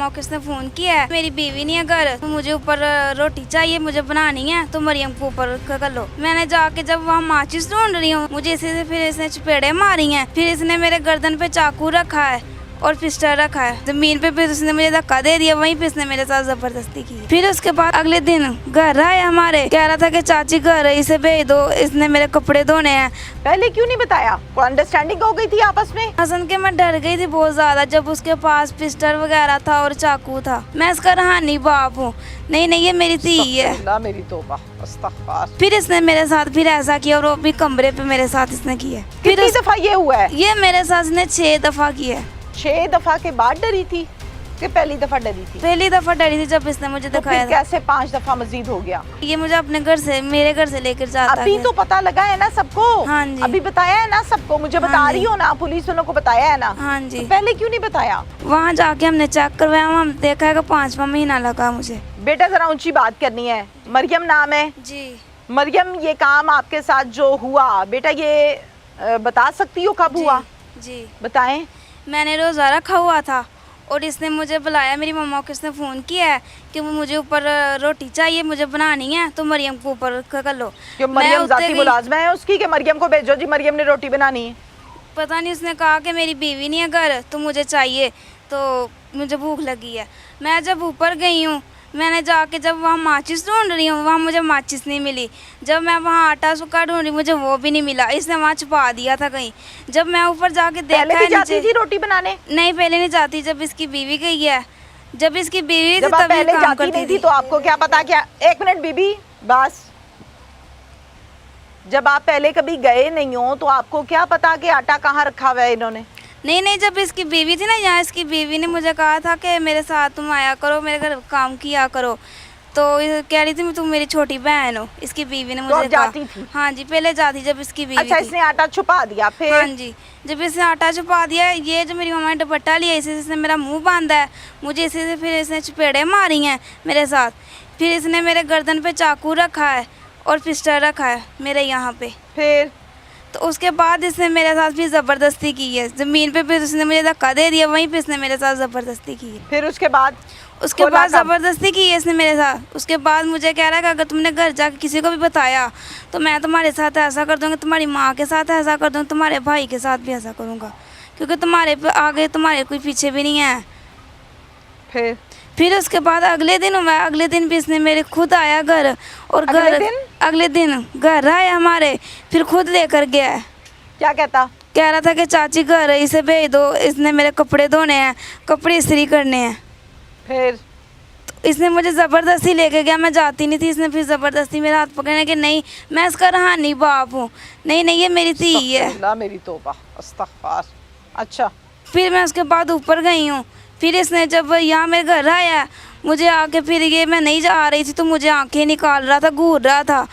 मम्मा को किसने फ़ोन किया है, मेरी बीवी नहीं है घर, तो मुझे ऊपर रोटी चाहिए, मुझे बनानी है, तो मरियम को ऊपर कर लो। मैंने जाके जब वहाँ माचिस ढूंढ रही हूँ, मुझे इसी से फिर इसने चपेड़े मारी हैं, फिर इसने मेरे गर्दन पे चाकू रखा है और पिस्टल रखा है जमीन पे, फिर उसने मुझे धक्का दे दिया, वहीं पे इसने मेरे साथ जबरदस्ती की। फिर उसके बाद अगले दिन घर आया हमारे, कह रहा था कि चाची घर है, इसे भेज दो, इसने मेरे कपड़े धोने हैं। पहले क्यों नहीं बताया? कोई अंडरस्टैंडिंग हो गई थी आपस में? हसन के मैं डर गई थी बहुत ज्यादा, जब उसके पास पिस्टल वगैरह था और चाकू था। मैं इसका रहानी बाप हूँ, नहीं नहीं ये मेरी थी है। मेरी तौबा अस्तगफार। फिर इसने मेरे साथ फिर ऐसा किया और वो भी कमरे पे मेरे साथ इसने किया। कितनी दफा ये हुआ है? ये मेरे साथ इसने 6 दफा किया है। 6 दफा के बाद डरी थी कि पहली दफा डरी थी? पहली दफा डरी थी जब इसने मुझे दिखाया था। कैसे 5 दफा मजीद हो गया? ये मुझे अपने घर से, मेरे घर से लेकर जाता है। अभी तो पता लगा है ना सबको? हाँ जी। अभी बताया है ना सबको? मुझे बता रही हो ना, पुलिस वालों को बताया है ना? हाँ जी। तो पहले क्यों नहीं बताया? वहाँ जाके हमने चेक करवाया, वहाँ देखा है कि 5वां महीना लगा मुझे। बेटा जरा ऊंची बात करनी है। मरियम नाम है जी। मरियम, ये काम आपके साथ जो हुआ बेटा, ये बता सकती हो कब हुआ? जी बताएं। मैंने रोज़ा रखा हुआ था और इसने मुझे बुलाया, मेरी मम्मा को इसने फ़ोन किया है कि वो मुझे ऊपर रोटी चाहिए, मुझे बनानी है, तो मरियम को ऊपर कर लो। क्यों मरियम जाती मुलाजमा है उसकी कि मरियम को भेजो जी, मरियम ने रोटी बनानी है? पता नहीं, उसने कहा कि मेरी बीवी नहीं है घर, तो मुझे चाहिए, तो मुझे भूख लगी है। मैं जब ऊपर गई हूँ, मैंने जाके जब वहाँ माचिस ढूंढ रही हूँ, वहाँ मुझे माचिस नहीं मिली। जब मैं वहाँ आटा सूखा ढूंढ रही, मुझे वो भी नहीं मिला, इसने वहाँ छुपा दिया था कहीं। जब मैं ऊपर जाके देखा, पहले भी जाती थी रोटी बनाने? नहीं पहले नहीं जाती, जब इसकी बीवी गई है, जब इसकी बीवी जब आप पहले जाती नहीं थी तो आपको क्या पता? क्या एक मिनट बीबी, बस जब आप पहले कभी गए नहीं हो तो आपको क्या पता कि आटा कहाँ रखा हुआ है इन्होंने? नहीं, जब इसकी बीवी थी ना यहाँ, इसकी बीवी ने मुझे कहा था कि मेरे साथ तुम आया करो, मेरे घर काम किया करो, तो कह रही थी तुम मेरी छोटी बहन हो, इसकी बीवी ने मुझे कहा। जाती थी? हाँ जी, पहले जाती जब इसकी बीवी अच्छा, इसने आटा छुपा दिया फिर? हाँ जी, जब इसने आटा छुपा दिया, ये जो मेरी मम्मा ने दुपट्टा लिया, इसी से इसने मेरा मुंह बांधा है, मुझे इसी से फिर इसने चपेड़े मारी हैं मेरे साथ, फिर इसने मेरे गर्दन पे चाकू रखा है और पिस्टल रखा है मेरे यहाँ पे। फिर तो उसके बाद इसने मेरे साथ भी ज़बरदस्ती की है जमीन पे, फिर उसने मुझे धक्का दे दिया, वहीं पे इसने मेरे साथ ज़बरदस्ती की है। फिर उसके बाद ज़बरदस्ती की है इसने मेरे साथ। उसके बाद मुझे कह रहा है कि अगर तुमने घर जाके किसी को भी बताया तो मैं तुम्हारे साथ ऐसा कर दूँगा, तुम्हारी माँ के साथ ऐसा कर दूँगा, तुम्हारे भाई के साथ भी ऐसा करूँगा, क्योंकि तुम्हारे पे आगे तुम्हारे कोई पीछे भी नहीं है। फिर उसके बाद अगले दिन भी इसने मेरे खुद आया घर, और अगले दिन घर आया हमारे, फिर खुद लेकर गया है। क्या कहता? कह रहा था कि चाची घर है, इसे भेज दो, इसने मेरे कपड़े धोने हैं, कपड़े इस्त्री करने हैं। फिर तो इसने मुझे ज़बरदस्ती लेके गया, मैं जाती नहीं थी, इसने फिर ज़बरदस्ती मेरा हाथ पकड़ने के, नहीं मैं इसका रहानी बाप हूँ, नहीं नहीं ये मेरी थी है। मेरी तौबा अस्तगफार। अच्छा, फिर मैं उसके बाद ऊपर गई हूँ, फिर इसने जब यहाँ मेरे घर आया, मुझे आके फिर ये मैं नहीं जा रही थी तो मुझे आंखें निकाल रहा था, घूर रहा था,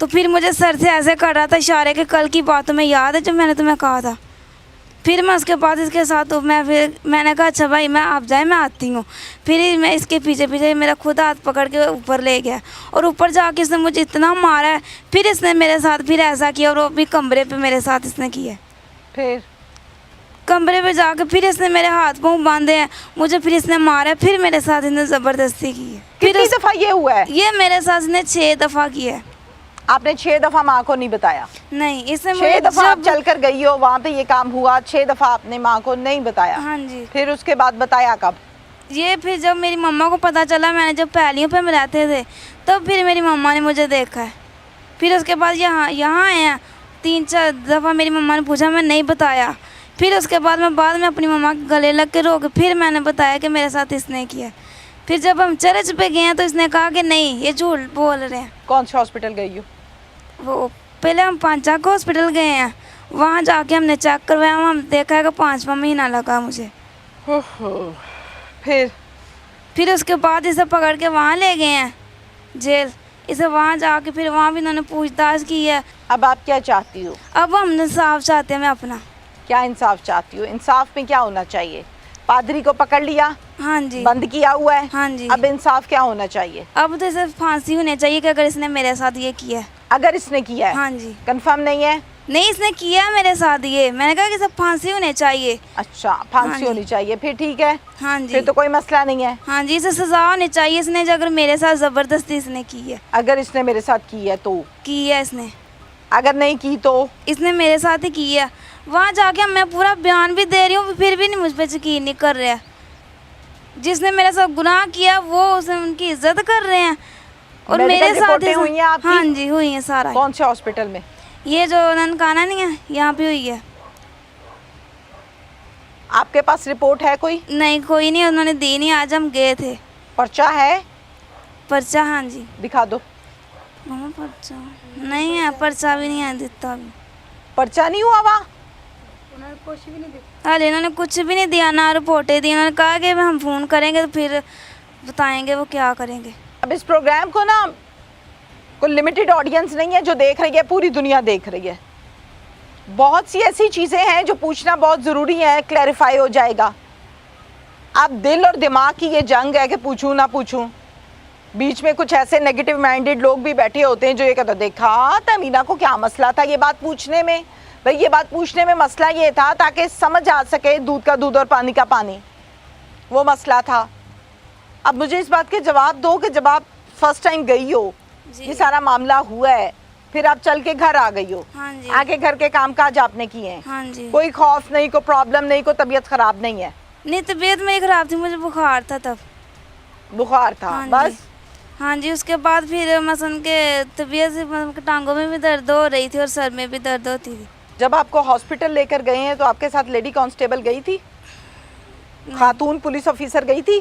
तो फिर मुझे सर से ऐसे कर रहा था इशारे के, कल की बात में याद है जब मैंने तुम्हें कहा था। फिर मैं उसके बाद इसके साथ तो मैंने कहा अच्छा भाई मैं आप जाए, मैं आती हूँ। फिर मैं इसके पीछे मेरा खुद हाथ पकड़ के ऊपर ले गया, और ऊपर जाके इसने मुझे इतना मारा है, फिर इसने मेरे साथ फिर ऐसा किया, और वो भी कमरे पे मेरे साथ इसने किया। फिर कमरे पे जाके फिर इसने मेरे हाथ पाँव बांधे हैं, मुझे फिर इसने मारा है, फिर मेरे साथ इसने ज़बरदस्ती की है। कितनी दफ़ा ये हुआ है? ये मेरे साथ इसने 6 दफ़ा किया है। आपने 6 दफ़ा माँ को नहीं बताया? नहीं, इसने 6 दफ़ा आप चल कर गई हो, वहाँ पे ये काम हुआ, 6 दफ़ा आपने माँ को नहीं बताया? हाँ जी। फिर उसके बाद बताया कब? ये फिर जब मेरी मम्मा को पता चला, मैंने जब पहलियों पे में रहते थे, तब फिर मेरी मम्मा ने मुझे देखा है। फिर उसके बाद यहाँ आए हैं, 3-4 दफ़ा मेरी मम्मा ने पूछा, मैं नहीं बताया। फिर उसके बाद में अपनी मम्मा के गले लग के रो के फिर मैंने बताया कि मेरे साथ इसने किया। फिर जब हम चर्च पे गए हैं तो इसने कहा कि नहीं ये झूठ बोल रहे हैं। कौन से हॉस्पिटल गई हो? वो पहले हम पांचाक हॉस्पिटल गए हैं, वहाँ जाके हमने चेक करवाया, हम देखा है कि 5वां महीना लगा मुझे। फिर उसके बाद इसे पकड़ के वहाँ ले गए हैं जेल, इसे वहाँ जाके फिर वहाँ भी इन्होंने पूछताछ की है। अब आप क्या चाहती हो? अब हम इंसाफ चाहते हैं। मैं अपना क्या इंसाफ चाहती हो? इंसाफ में क्या होना चाहिए? पादरी को पकड़ लिया, हाँ जी, बंद किया हुआ है, हाँ जी, अब इंसाफ क्या होना चाहिए? अब तो इसे फांसी होनी चाहिए कि अगर इसने मेरे साथ ये किया है। अगर इसने किया है? हाँ जी। कंफर्म नहीं है? नहीं, इसने किया मेरे साथ ये, मैंने कहा कि सब फांसी होने चाहिए। अच्छा, फांसी हाँ जी। होनी चाहिए, फिर ठीक है। हाँ जी। फिर तो कोई मसला नहीं है। हाँ जी, इसे सजा होनी चाहिए। इसने जो अगर मेरे साथ ज़बरदस्ती इसने की है, अगर इसने मेरे साथ की है तो, की है इसने, अगर नहीं की तो इसने मेरे साथ ही की है। वहाँ जाके मैं पूरा बयान भी दे रही हूँ, फिर भी नहीं मुझ पर यकीन नहीं कर रहा। जिसने मेरे साथ गुनाह किया वो उसे उनकी इज्जत कर रहे हैं, और मेडिकल मेरे साथ रिपोर्टें हुई हैं आपकी? हाँ जी, हुई हैं सारा। कौन से हॉस्पिटल में? ये जो ननकाना नहीं है, यहाँ पे हुई है। आपके पास रिपोर्ट है कोई? नहीं, कोई नहीं, उन्होंने दी नहीं। आज हम गए थे। पर्चा है? पर्चा, हाँ जी। दिखा दो। मम्मा पर्चा नहीं है, पर्चा भी नहीं है देता अभी। पर्चा नहीं हुआ वहाँ? अरे इन्होंने कुछ भी नहीं दिया, ना रिपोर्टें दी। उन्होंने कहा कि हम फ़ोन करेंगे तो फिर बताएंगे वो क्या करेंगे। अब इस प्रोग्राम को ना कोई लिमिटेड ऑडियंस नहीं है जो देख रही है, पूरी दुनिया देख रही है। बहुत सी ऐसी चीज़ें हैं जो पूछना बहुत ज़रूरी है, क्लैरिफाई हो जाएगा। अब दिल और दिमाग की ये जंग है कि पूछूं ना पूछूं। बीच में कुछ ऐसे नेगेटिव माइंडेड लोग भी बैठे होते हैं जो ये कहते, देखा तमीना को क्या मसला था ये बात पूछने में। भाई ये बात पूछने में मसला ये था ताकि समझ आ सके दूध का दूध और पानी का पानी, वो मसला था। अब मुझे इस बात के जवाब दो कि जब आप फर्स्ट टाइम गई हो, ये सारा मामला हुआ है, फिर आप चल के घर आ गई हो, हाँ जी। आगे घर के कामकाज आपने किए हैं, हाँ जी। कोई खौफ नहीं, कोई प्रॉब्लम नहीं, कोई तबीयत खराब नहीं है? नहीं, तबीयत मेरी ख़राब थी, मुझे बुखार था तब। बुखार था? हाँ जी। बस? हाँ जी। उसके बाद फिर मसन के तबीयत से मतलब कि टांगों में भी दर्द हो रही थी और सर में भी दर्द होती थी। जब आपको हॉस्पिटल लेकर गए हैं तो आपके साथ लेडी कांस्टेबल गई थी? खातून पुलिस ऑफिसर गई थी?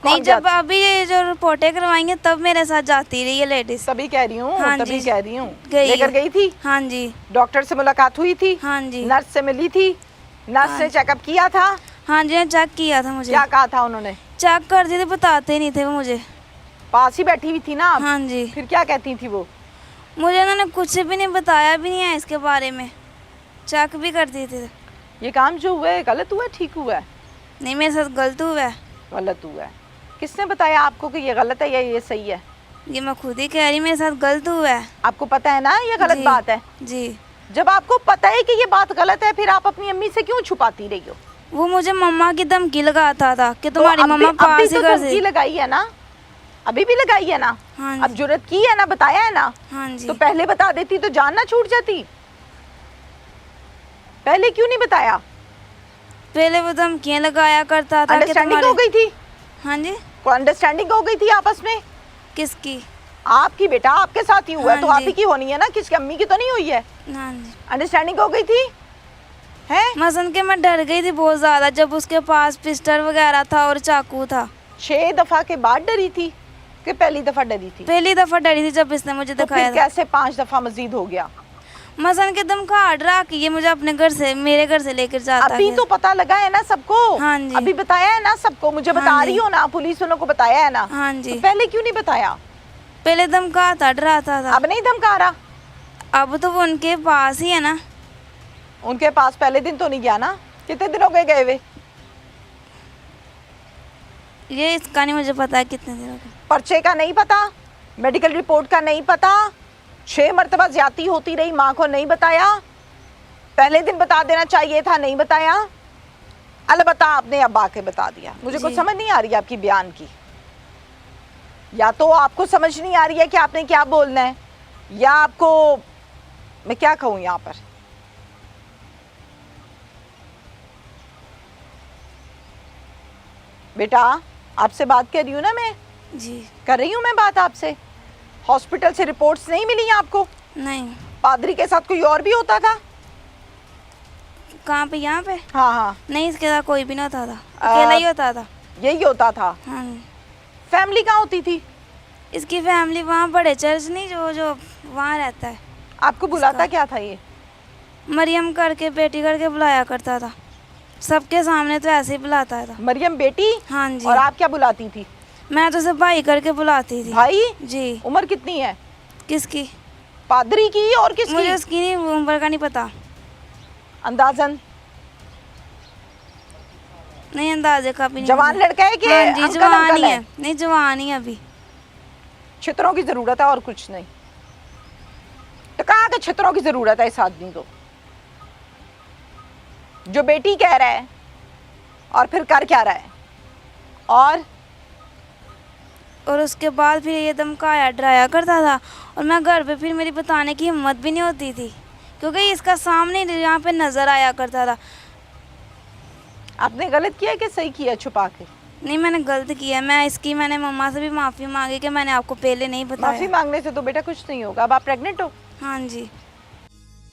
नहीं, कौन जब जाती? अभी ये जो रिपोर्टें करवाएंगे तब मेरे साथ जाती रही है लेडीज। तभी कह रही हूँ, हाँ तभी जी। कह रही हूँ। गई लेकर है। गई थी? हाँ जी। डॉक्टर से मुलाकात हुई थी? हाँ जी। नर्स से मिली थी? नर्स ने चेकअप किया था? हाँ जी, चेक किया था मुझे। क्या कहा था उन्होंने? चेक करते थे, बताते नहीं थे वो मुझे। पास ही बैठी हुई थी ना आप? हाँ जी। फिर क्या कहती थी वो? मुझे उन्होंने कुछ भी नहीं बताया भी नहीं है इसके बारे में। चेक भी करती थी। ये काम जो हुआ है गलत हुआ है, ठीक हुआ है? नहीं, मेरे साथ गलत हुआ है। गलत हुआ है। किसने बताया आपको कि ये गलत है या ये सही है? ये मैं खुद ही कह रही, मेरे साथ गलत हुआ है। आपको पता है ना ये गलत जी। बात है? जी। जब आपको पता है कि ये बात गलत है, फिर आप अपनी अम्मी से क्यों छुपाती रही हो? वो मुझे मम्मा की धमकी लगाता था कि तुम्हारी तो मम्मा पास ही तो कर धमकी से। लगाई है ना, अभी भी लगाई है ना? हाँ अब जी। जुर्रत की है ना, बताया है ना? हाँ जी। तो पहले बता देती तो जान ना छूट जाती। पहले क्यों नहीं बताया? पहले वो धमकियाँ लगाया करता था कि अंडरस्टैंडिंग हो गई थी? हाँ जी। को अंडरस्टैंडिंग हो गई थी आपस में? किसकी? आपकी, बेटा आपके साथ ही हुआ है तो हाँ आप जी। ही की होनी है ना, किसकी अम्मी की तो नहीं हुई है। हाँ जी। अंडरस्टैंडिंग हो गई थी है? मसन के मैं डर गई थी बहुत ज़्यादा जब उसके पास पिस्टल वगैरह था और चाकू था। 6 दफा के बाद डरी थी कि पहली दफा डरी थी? पहली दफ़ा डरी थी जब इसने मुझे तो दिखाया फिर था। कैसे 5 दफा मजीद हो गया? मसन के धमकाहट रहा कि ये मुझे अपने घर से, मेरे घर से लेकर जाता अभी है। तो पता लगा है ना सबको? हाँ जी। अभी बताया है ना सबको? मुझे हाँ बता जी। रही हो ना, पुलिस वालों को बताया है ना? हाँ जी। तो पहले क्यों नहीं बताया? पहले धमकाहट रहा था। अब नहीं धमका रहा? अब तो वो उनके पास ही है ना। उनके पास पहले दिन तो नहीं गया ना? कितने दिन हो गए गए हुए? ये इसका नहीं मुझे पता है कितने दिनों का। पर्चे का नहीं पता, मेडिकल रिपोर्ट का नहीं पता, 6 मरतबा ज्यादती होती रही, माँ को नहीं बताया, पहले दिन बता देना चाहिए था, नहीं बताया, अलबत्ता आपने अब आके बता दिया। मुझे कुछ जी। समझ नहीं आ रही है आपकी बयान की। या तो आपको समझ नहीं आ रही है कि आपने क्या बोलना है, या आपको मैं क्या कहूँ यहाँ पर, बेटा आपसे बात कर रही हूँ ना मैं, जी। कर रही हूँ मैं बात आपसे। हॉस्पिटल से रिपोर्ट्स नहीं मिली आपको? नहीं। पादरी के साथ कोई और भी होता था? कहाँ पे? यहाँ पे? हाँ हाँ। नहीं, इसके साथ कोई भी नहीं होता था, अकेला ही होता था। यही होता था? हाँ। फैमिली कहाँ होती थी? इसकी फैमिली वहाँ बड़े चर्च नहीं, जो वहाँ रहता है। आपको बुलाता क्या था ये? मरियम करके, बेटी करके बुलाया करता था, सबके सामने तो ऐसे ही बुलाता था। मरियम बेटी? हाँ जी। और आप क्या बुलाती थी? मैं तो सब भाई करके बुलाती थी। भाई? जी। उम्र कितनी है? किसकी? पादरी की और किसकी? मुझे उसकी नहीं, उम्र का नहीं पता। अंदाजन? नहीं, अंदाजे का भी नहीं। जवान मुझे। लड़का है कि हाँ जी, अंकल जवान अंकल ही है? है। नहीं, जवान ही है अभी। छितरों की जरूरत है और कुछ नहीं। तो कहाँ के छित्रों की जरूरत है इस आदमी को जो बेटी कह रहा है और फिर कर क्या रहा है? और उसके बाद फिर ये धमकाया डराया करता था और मैं घर पे फिर मेरी बताने की हिम्मत भी नहीं होती थी क्योंकि इसका सामने यहाँ पे नज़र आया करता था। आपने गलत किया कि सही किया छुपा के? नहीं, मैंने गलत किया। मैंने मम्मा से भी माफ़ी मांगी कि मैंने आपको पहले नहीं माफी बताया। मांगने से तो बेटा कुछ नहीं होगा। अब आप प्रेग्नेंट हो? हाँ जी।